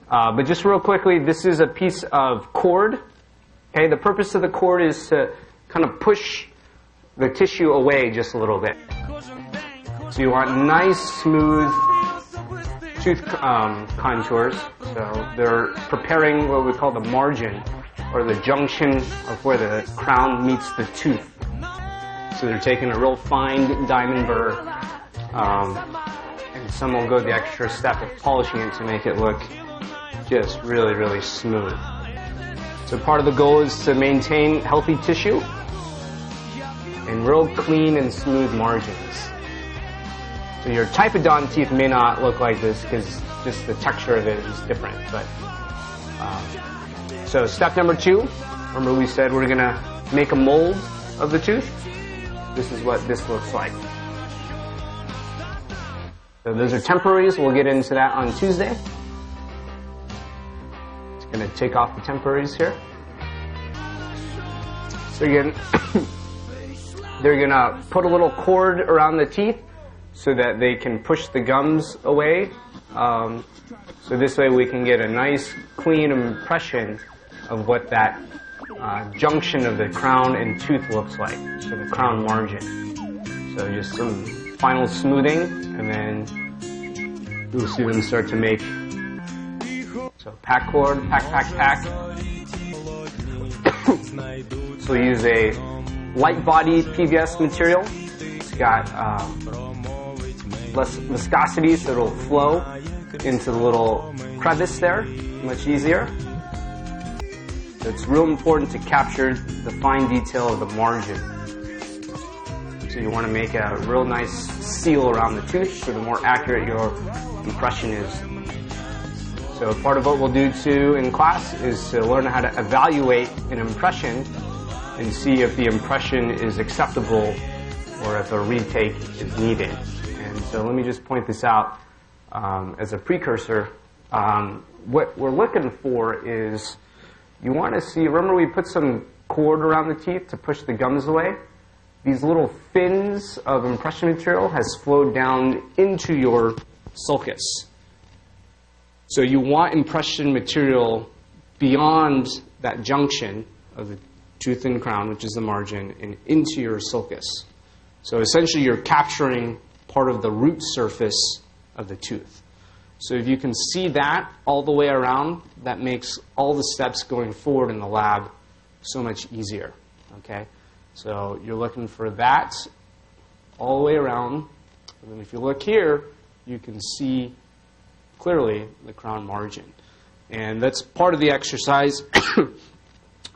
But just real quickly, this is a piece of cord. Okay, the purpose of the cord is to kind of push the tissue away just a little bit. So you want nice, smooth tooth contours. So they're preparing what we call the margin, or the junction of where the crown meets the tooth. So they're taking a real fine diamond burr, and some will go the extra step of polishing it to make it look just really, really smooth. So part of the goal is to maintain healthy tissue and real clean and smooth margins. So your Typodon teeth may not look like this because just the texture of it is different. But so step number 2, remember we said we're going to make a mold of the tooth. This is what this looks like. So those are temporaries. We'll get into that on Tuesday. It's going to take off the temporaries here. So again, they're going to put a little cord around the teeth so that they can push the gums away. So this way we can get a nice, clean impression of what that junction of the crown and tooth looks like, so the crown margin. So just some final smoothing, and then you'll see them start to make. So pack cord, pack. So we use a light body PVS material. It's got less viscosity, so it'll flow into the little crevice there much easier. So it's real important to capture the fine detail of the margin. So you want to make a real nice seal around the tooth, so the more accurate your impression is. So part of what we'll do too in class is to learn how to evaluate an impression and see if the impression is acceptable or if a retake is needed. And so let me just point this out as a precursor. What we're looking for is, you want to see, remember we put some cord around the teeth to push the gums away? These little fins of impression material has flowed down into your sulcus. So you want impression material beyond that junction of the tooth and crown, which is the margin, and into your sulcus. So essentially you're capturing part of the root surface of the tooth. So if you can see that all the way around, that makes all the steps going forward in the lab so much easier. Okay? So you're looking for that all the way around. And then if you look here, you can see clearly the crown margin. And that's part of the exercise.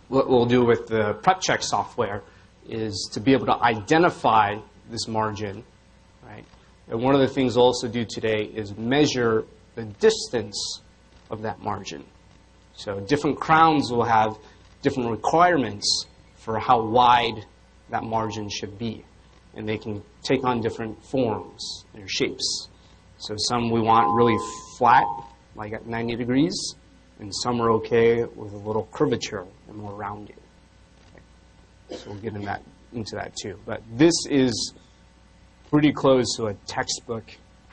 What we'll do with the prep check software is to be able to identify this margin, right? And one of the things we'll also do today is measure the distance of that margin. So different crowns will have different requirements for how wide that margin should be. And they can take on different forms or shapes. So some we want really flat, like at 90 degrees, and some are okay with a little curvature and more rounded. Okay. So we'll get into that too. But this is pretty close to a textbook.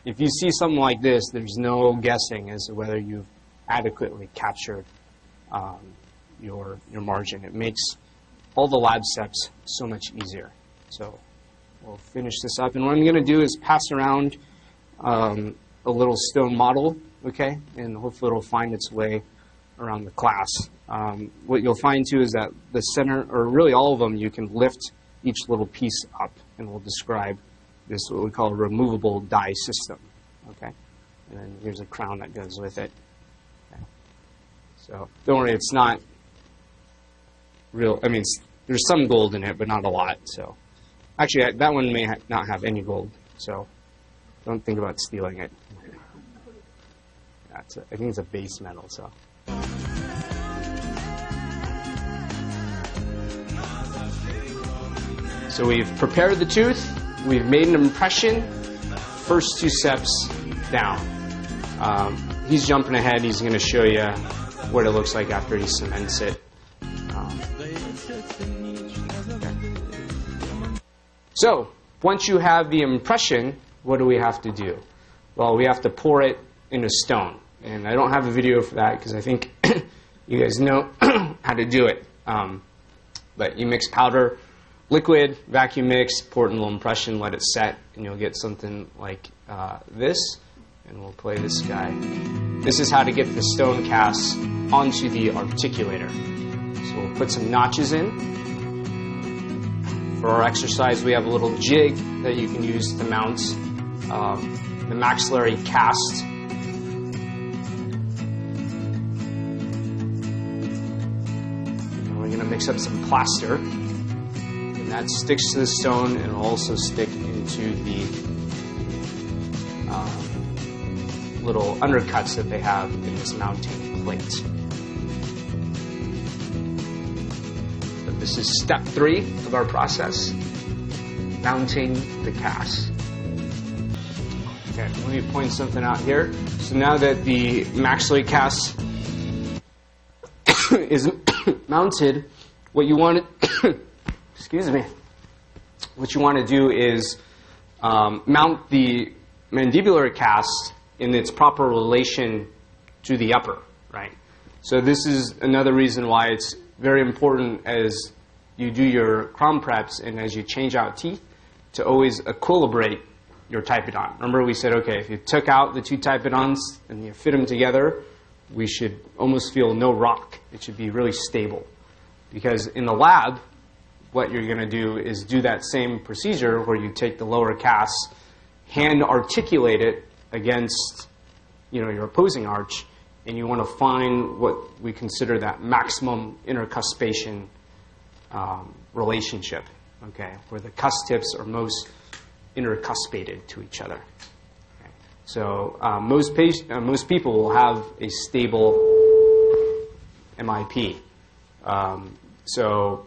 If you see something like this, there's no guessing as to whether you've adequately captured your margin. It makes all the lab steps so much easier. So we'll finish this up. And what I'm going to do is pass around a little stone model, okay? And hopefully it'll find its way around the class. What you'll find too is that the center, or really all of them, you can lift each little piece up, and we'll describe this, what we call a removable die system, okay? And then here's a crown that goes with it. Okay. So don't worry, it's not real. I mean, there's some gold in it, but not a lot. So actually, that one may not have any gold. So don't think about stealing it. I think it's a base metal. So. So we've prepared the tooth. We've made an impression. First 2 steps down. He's jumping ahead. He's going to show you what it looks like after he cements it. Okay. So once you have the impression, what do we have to do? Well, we have to pour it in a stone. And I don't have a video for that because I think you guys know how to do it. But you mix powder, liquid, vacuum mix, pour it in a little impression, let it set, and you'll get something like this. And we'll play this guy. This is how to get the stone cast onto the articulator. So we'll put some notches in. For our exercise, we have a little jig that you can use to mount the maxillary cast. And we're going to mix up some plaster. And that sticks to the stone and will also stick into the little undercuts that they have in this mounting plate. So this is step 3 of our process, mounting the cast. Okay, let me point something out here. So now that the maxillary cast is mounted, what you want to excuse me, what you want to do is mount the mandibular cast in its proper relation to the upper, right? So this is another reason why it's very important as you do your crown preps and as you change out teeth to always equilibrate your typodont. Remember we said, okay, if you took out the 2 typodonts and you fit them together, we should almost feel no rock. It should be really stable. Because in the lab, what you're going to do is do that same procedure where you take the lower cast, hand articulate it against, your opposing arch, and you want to find what we consider that maximum intercuspation relationship, okay, where the cusp tips are most intercuspated to each other. Okay. So most people will have a stable MIP. So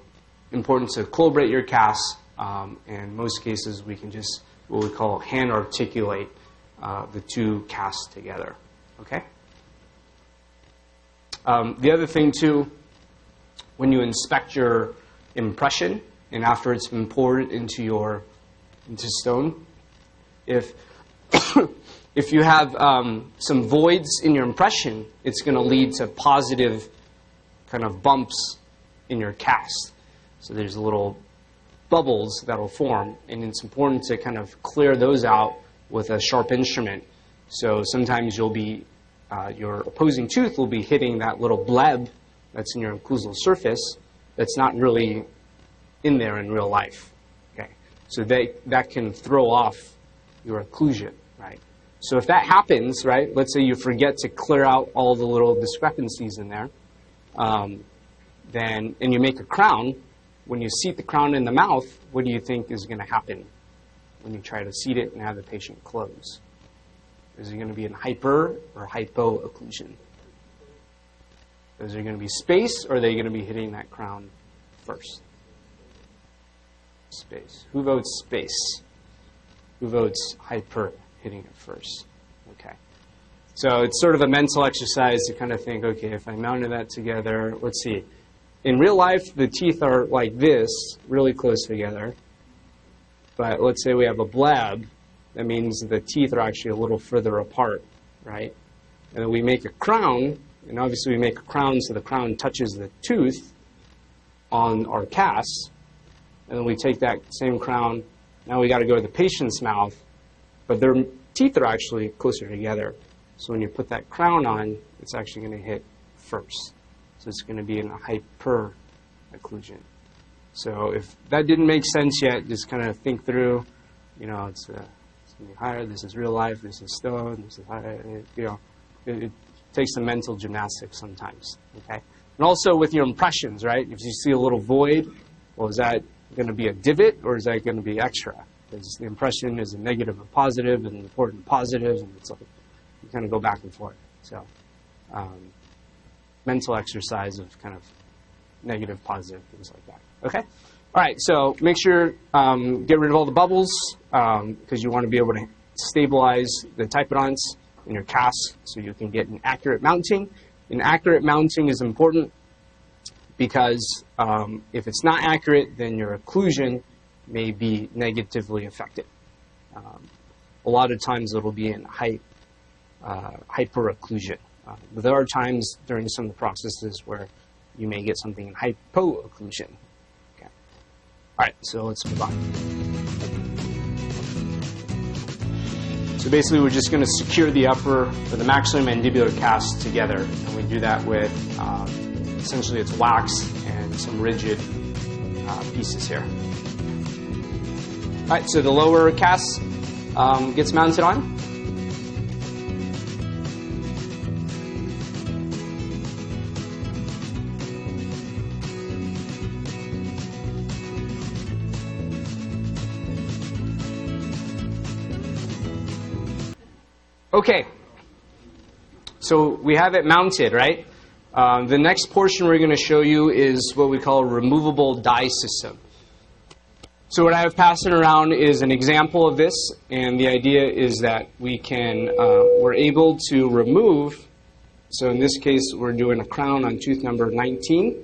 important to equilibrate your cast, and in most cases we can just what we call hand articulate the 2 casts together. Okay. The other thing too, when you inspect your impression and after it's been poured into stone, if if you have some voids in your impression, it's going to lead to positive kind of bumps in your cast. So there's little bubbles that will form, and it's important to kind of clear those out with a sharp instrument. So sometimes you'll be, your opposing tooth will be hitting that little bleb that's in your occlusal surface that's not really in there in real life. Okay, so that can throw off your occlusion, right? So if that happens, right, let's say you forget to clear out all the little discrepancies in there, and you make a crown. When you seat the crown in the mouth, what do you think is going to happen when you try to seat it and have the patient close? Is it going to be in hyper or hypo-occlusion? Is there going to be space, or are they going to be hitting that crown first? Space. Who votes space? Who votes hyper, hitting it first? Okay. So it's sort of a mental exercise to kind of think, okay, if I mounted that together, let's see. In real life, the teeth are like this, really close together. But let's say we have a bleb. That means the teeth are actually a little further apart, right? And then we make a crown, and obviously we make a crown so the crown touches the tooth on our cast. And then we take that same crown. Now we got to go to the patient's mouth, but their teeth are actually closer together. So when you put that crown on, it's actually going to hit first. So it's going to be in a hyper-occlusion. So if that didn't make sense yet, just kind of think through, it's going to be higher, this is real life, this is stone, this is higher, it takes some mental gymnastics sometimes, okay? And also with your impressions, right? If you see a little void, well, is that going to be a divot, or is that going to be extra? Because the impression is a negative or positive, and important positives, and it's like, you kind of go back and forth. So, mental exercise of kind of negative, positive, things like that. Okay? All right, so make sure, get rid of all the bubbles, because you want to be able to stabilize the typodonts in your cast so you can get an accurate mounting. And accurate mounting is important because if it's not accurate, then your occlusion may be negatively affected. A lot of times it'll be in hyperocclusion. But there are times during some of the processes where you may get something in hypoocclusion. Okay. All right, so let's move on. So basically, we're just going to secure the upper or the maxillomandibular cast together, and we do that with essentially it's wax and some rigid pieces here. All right, so the lower cast gets mounted on. Okay, so we have it mounted, right? The next portion we're going to show you is what we call a removable die system. So what I have passing around is an example of this, and the idea is that we're able to remove, so in this case we're doing a crown on tooth number 19,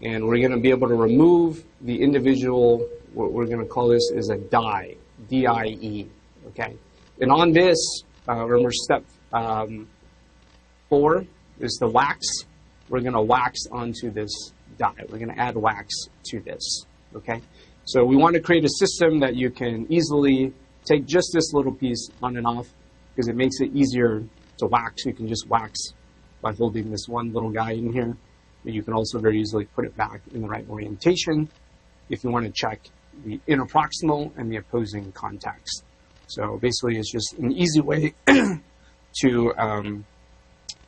and we're going to be able to remove the individual, what we're going to call this is a die, D-I-E, okay? And on this, remember step 4 is the wax. We're going to wax onto this die. We're going to add wax to this, okay? So we want to create a system that you can easily take just this little piece on and off because it makes it easier to wax. You can just wax by holding this one little guy in here. But you can also very easily put it back in the right orientation if you want to check the interproximal and the opposing contacts. So basically, it's just an easy way to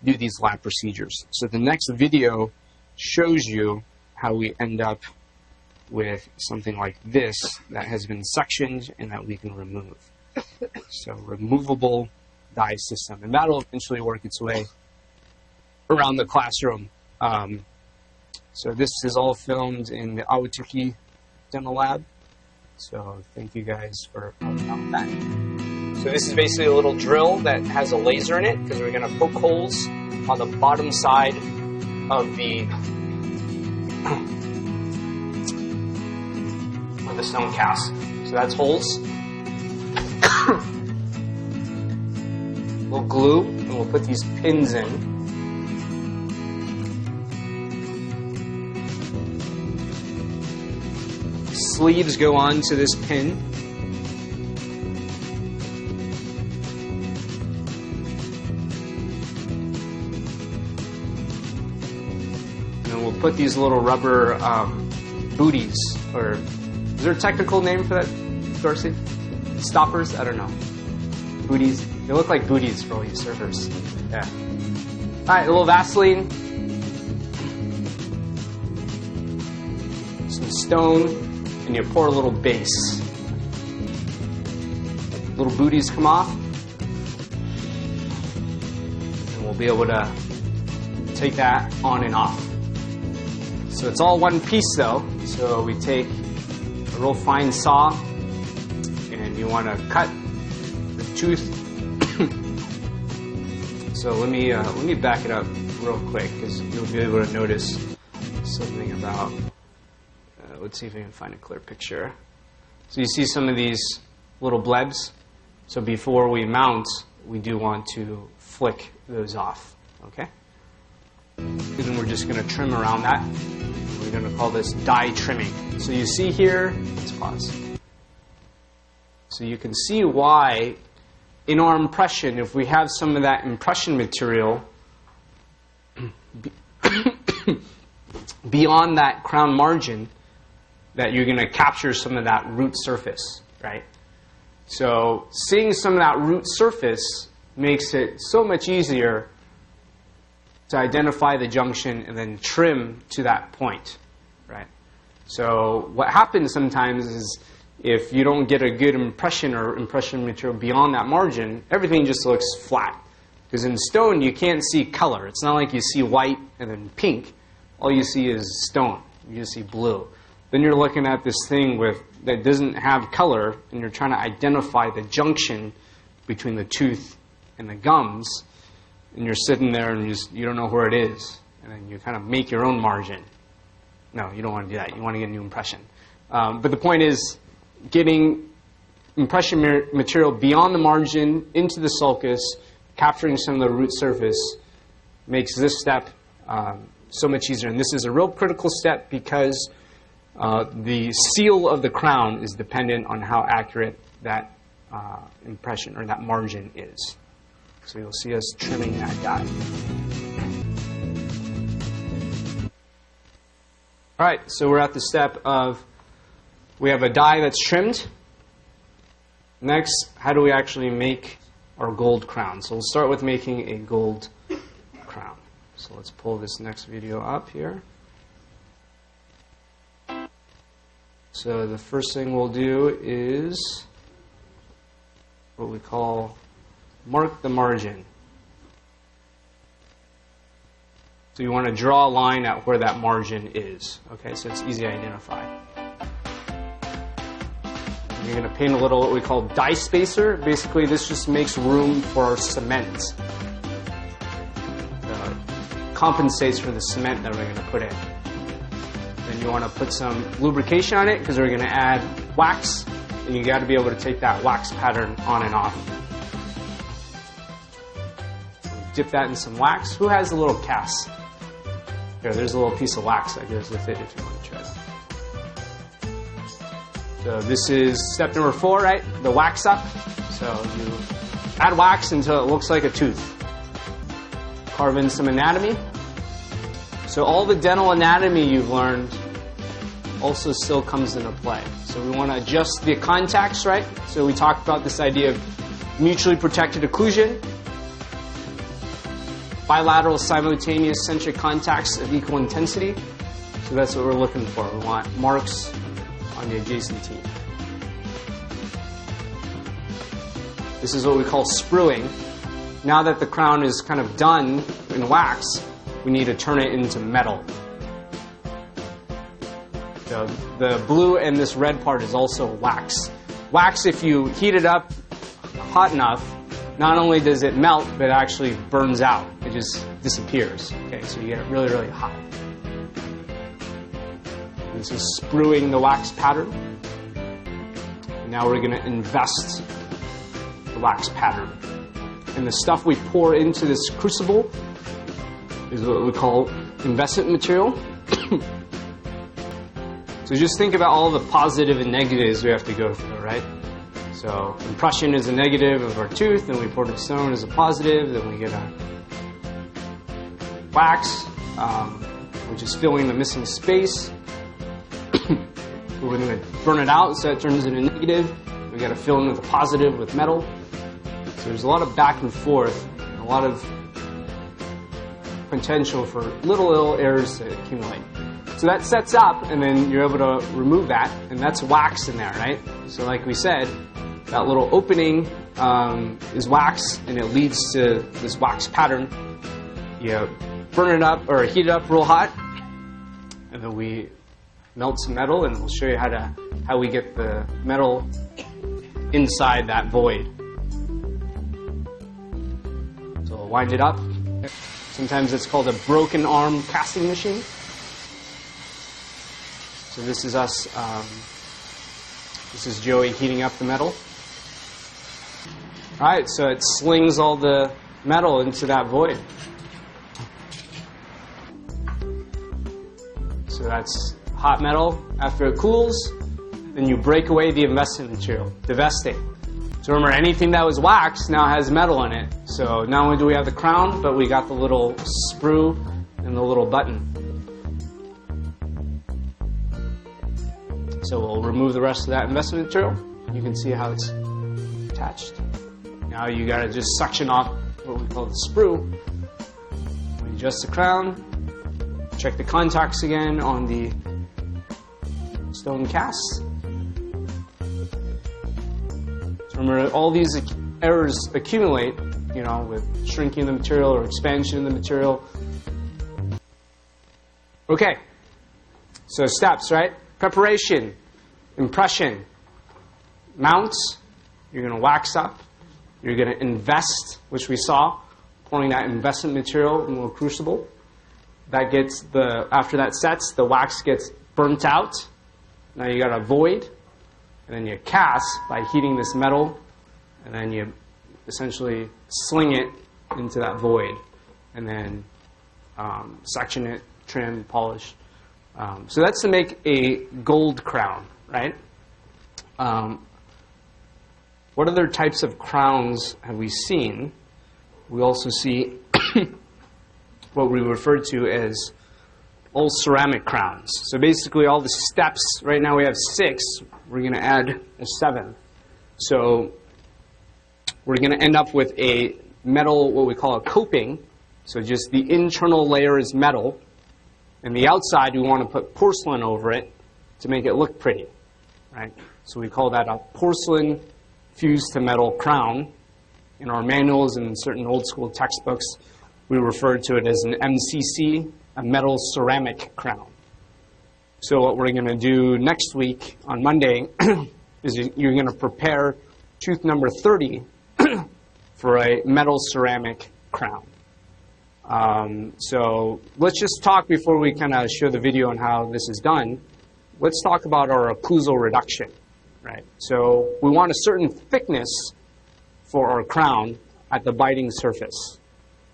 do these lab procedures. So the next video shows you how we end up with something like this that has been sectioned and that we can remove. So removable die system. And that'll eventually work its way around the classroom. So this is all filmed in the Awatuki Dental Lab. So thank you guys for helping out with that. So this is basically a little drill that has a laser in it because we're going to poke holes on the bottom side of the stone cast. So that's holes. We'll glue and we'll put these pins in. Sleeves go on to this pin. And then we'll put these little rubber booties, or is there a technical name for that, Darcy? Stoppers? I don't know. Booties. They look like booties for all you surfers. Yeah. All right, a little Vaseline. Some stone. And you pour a little base. Little booties come off. And we'll be able to take that on and off. So it's all one piece though. So we take a real fine saw and you want to cut the tooth. So let me back it up real quick because you'll be able to notice something about. Let's see if I can find a clear picture. So you see some of these little blebs. So before we mount, we do want to flick those off. Okay. And then we're just going to trim around that. We're going to call this die trimming. So you see here. Let's pause. So you can see why in our impression, if we have some of that impression material beyond that crown margin, that you're going to capture some of that root surface, right? So seeing some of that root surface makes it so much easier to identify the junction and then trim to that point, right? So what happens sometimes is if you don't get a good impression or impression material beyond that margin, everything just looks flat. Because in stone, you can't see color. It's not like you see white and then pink. All you see is stone. You just see blue. Then you're looking at this thing that doesn't have color, and you're trying to identify the junction between the tooth and the gums, and you're sitting there and you don't know where it is, and then you kind of make your own margin. No, you don't want to do that. You want to get a new impression. But the point is getting impression material beyond the margin into the sulcus, capturing some of the root surface, makes this step so much easier. And this is a real critical step because the seal of the crown is dependent on how accurate that impression or that margin is. So you'll see us trimming that die. All right, so we're at the step of we have a die that's trimmed. Next, how do we actually make our gold crown? So we'll start with making a gold crown. So let's pull this next video up here. So the first thing we'll do is what we call mark the margin. So you want to draw a line at where that margin is. Okay, so it's easy to identify. You're going to paint a little what we call die spacer. Basically, this just makes room for our cement. Compensates for the cement that we're going to put in. Then you want to put some lubrication on it because we're going to add wax, and you got to be able to take that wax pattern on and off. Dip that in some wax. Who has a little cast? Here, there's a little piece of wax that goes with it if you want to try that. So this is step number 4, right? The wax up. So you add wax until it looks like a tooth. Carve in some anatomy. So all the dental anatomy you've learned also still comes into play. So we want to adjust the contacts, right? So we talked about this idea of mutually protected occlusion. Bilateral simultaneous centric contacts of equal intensity. So that's what we're looking for. We want marks on the adjacent teeth. This is what we call spruing. Now that the crown is kind of done in wax, we need to turn it into metal. So the blue and this red part is also wax. Wax, if you heat it up hot enough, not only does it melt, but it actually burns out. It just disappears. Okay, so you get it really, really hot. This is spruing the wax pattern. And now we're going to invest the wax pattern. And the stuff we pour into this crucible is what we call investment material. So just think about all the positive and negatives we have to go through, right? So impression is a negative of our tooth, then we pour the stone as a positive, then we get a wax, which is filling the missing space. We're going to burn it out, so it turns into negative. We got to fill in with a positive with metal. So there's a lot of back and forth, and a lot of potential for little errors to accumulate. So that sets up, and then you're able to remove that, and that's wax in there, right? So like we said, that little opening is wax, and it leads to this wax pattern. You burn it up, or heat it up real hot, and then we melt some metal, and we'll show you how we get the metal inside that void. So we'll wind it up. Sometimes it's called a broken arm casting machine. So this is us, this is Joey heating up the metal. Alright, so it slings all the metal into that void. So that's hot metal. After it cools, then you break away the investment material, devesting. So remember, anything that was wax now has metal in it. So not only do we have the crown, but we got the little sprue and the little button. So we'll remove the rest of that investment material. You can see how it's attached. Now you got to just suction off what we call the sprue. We adjust the crown. Check the contacts again on the stone cast. So remember, all these errors accumulate, you know, with shrinking the material or expansion of the material. Okay, so steps, right? Preparation, impression, mounts. You're going to wax up. You're going to invest, which we saw, pouring that investment material into a crucible. That gets after that sets, the wax gets burnt out. Now you got a void, and then you cast by heating this metal, and then you essentially sling it into that void, and then section it, trim, polish. So that's to make a gold crown, right? What other types of crowns have we seen? We also see what we refer to as all ceramic crowns. So basically all the steps, right now we have 6, we're going to add a 7th. So we're going to end up with a metal, what we call a coping. So just the internal layer is metal, and the outside we want to put porcelain over it to make it look pretty, right? So we call that a porcelain fused to metal crown. In our manuals and in certain old school textbooks, we refer to it as an MCC, a metal ceramic crown. So what we're going to do next week on Monday is you're going to prepare tooth number 30 for a metal ceramic crown. So let's just talk before we kind of show the video on how this is done. Let's talk about our occlusal reduction, right? So we want a certain thickness for our crown at the biting surface.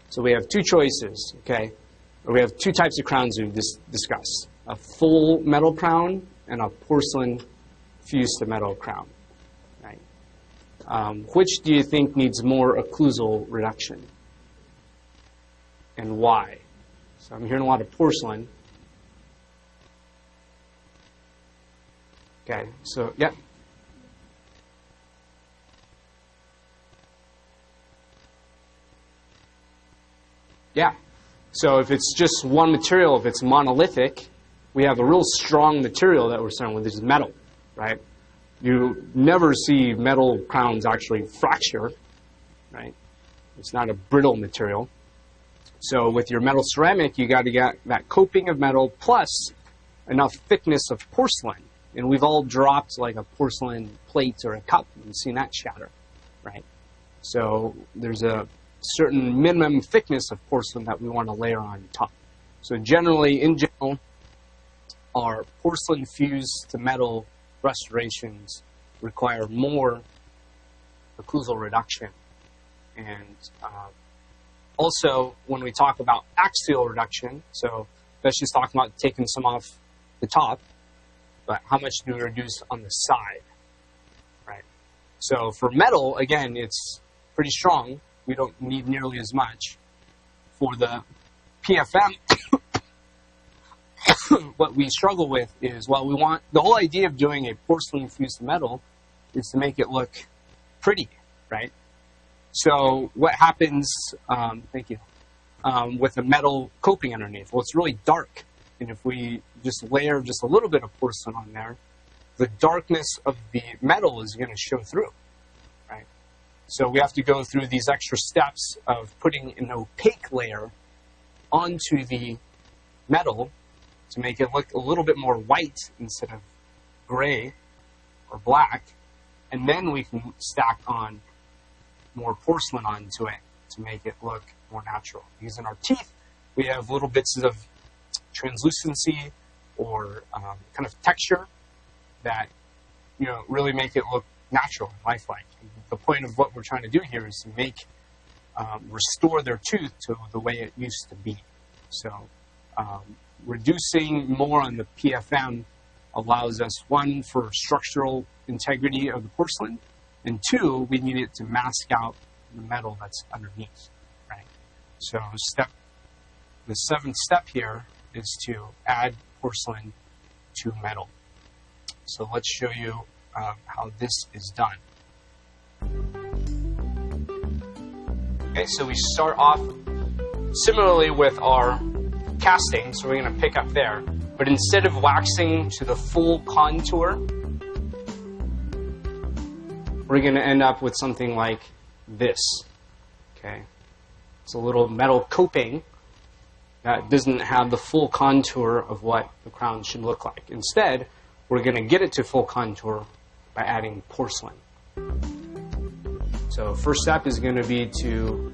So we have 2 choices, okay? Or we have 2 types of crowns we've discussed. A full metal crown and a porcelain fused to metal crown, right? Which do you think needs more occlusal reduction? And why? So I'm hearing a lot of porcelain. Okay, so, yep. Yeah. So if it's just one material, if it's monolithic, we have a real strong material that we're starting with. This is metal, right? You never see metal crowns actually fracture, right? It's not a brittle material. So with your metal ceramic, you got to get that coping of metal plus enough thickness of porcelain. And we've all dropped like a porcelain plate or a cup and seen that shatter, right? So there's a certain minimum thickness of porcelain that we want to layer on top. So generally, in general, our porcelain fused to metal restorations require more occlusal reduction. And also, when we talk about axial reduction, so that's just talking about taking some off the top, but how much do we reduce on the side, right? So for metal, again, it's pretty strong. We don't need nearly as much. For the PFM, what we struggle with is, well, we want, the whole idea of doing a porcelain fused metal is to make it look pretty, right? So what happens, thank you, with the metal coping underneath? Well, it's really dark. And if we just layer just a little bit of porcelain on there, the darkness of the metal is going to show through. So we have to go through these extra steps of putting an opaque layer onto the metal to make it look a little bit more white instead of gray or black. And then we can stack on more porcelain onto it to make it look more natural. Because in our teeth, we have little bits of translucency or kind of texture that, you know, really make it look natural and lifelike. The point of what we're trying to do here is to make, restore their tooth to the way it used to be. So reducing more on the PFM allows us, 1, for structural integrity of the porcelain, and 2, we need it to mask out the metal that's underneath, right? So the 7th step here is to add porcelain to metal. So let's show you how this is done. Okay, so we start off similarly with our casting, so we're going to pick up there. But instead of waxing to the full contour, we're going to end up with something like this. Okay, it's a little metal coping that doesn't have the full contour of what the crown should look like. Instead, we're going to get it to full contour by adding porcelain. So first step is going to be to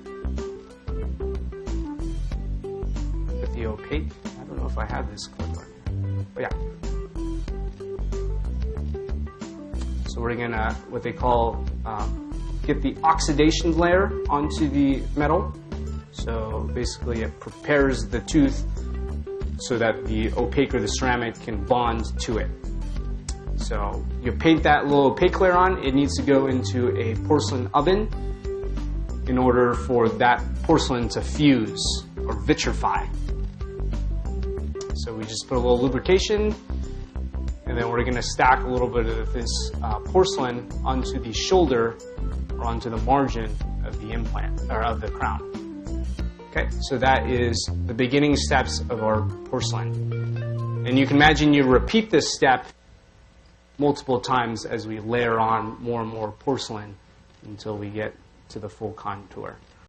put the opaque. I don't know if I have this clip on here, but yeah. So we're going to, what they call, get the oxidation layer onto the metal. So So basically it prepares the tooth so that the opaque or the ceramic can bond to it. So you paint that little opaque layer on. It needs to go into a porcelain oven in order for that porcelain to fuse or vitrify. So we just put a little lubrication, and then we're going to stack a little bit of this porcelain onto the shoulder or onto the margin of the implant or of the crown. Okay, so that is the beginning steps of our porcelain. And you can imagine you repeat this step multiple times as we layer on more and more porcelain until we get to the full contour.